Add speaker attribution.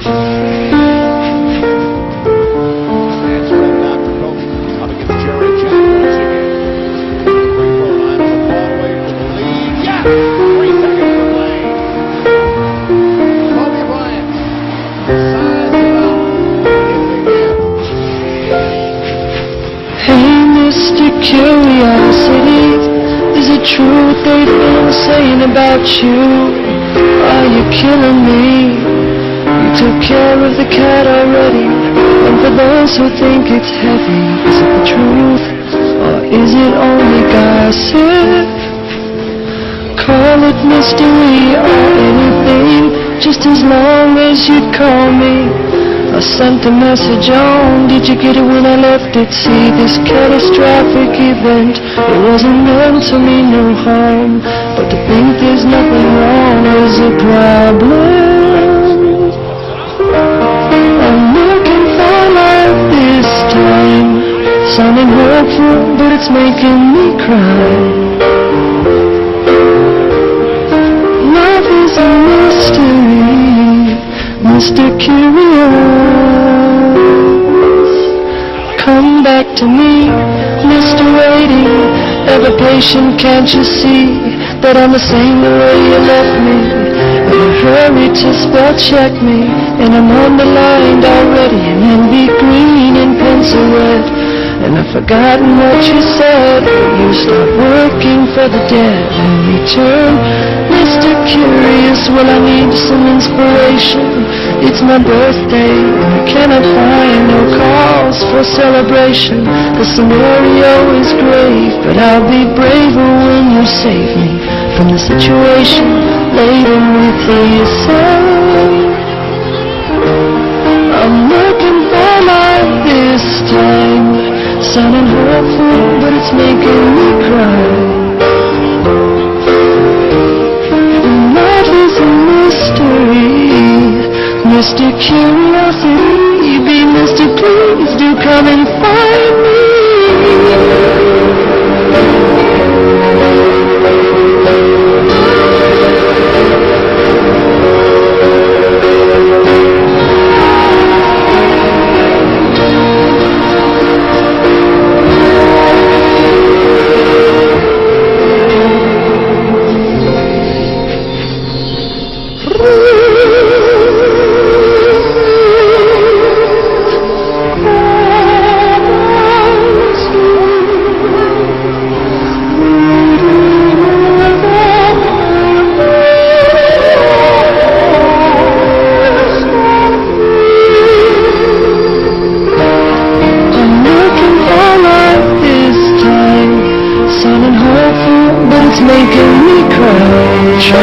Speaker 1: Mr. Curiosity, is it true what they've been saying about you? Are you killing me? You took care of the cat already. And for those who think it's heavy, is it the truth? Or is it only gossip? Call it mystery or anything, just as long as you'd call me. I sent a message on, did you get it when I left it? See, this catastrophic event, it wasn't meant to mean no harm, but to think there's nothing wrong is a problem. I'm looking for love this time, sounding hopeful, but it's making me cry. Love is a mystery, Mr. Curious. Come back to me, Mr. Waiting, ever patient, can't you see that I'm the same the way you left me? In a hurry to spell check me, and I'm underlined already, and then be green and pencil red. And I've forgotten what you said, you stopped working for the dead and return. Mr. Curious, well, I need some inspiration. It's my birthday, and I cannot find no cause for celebration. The scenario is grave, but I'll be braver when you save me from the situation laden with yourself. I'm looking for love this time, sounding hopeful, but it's making me cry. Love is a mystery, Mr. Curiosity, be Mr. Please do come and find me. Sounding hopeful, but it's making me cry.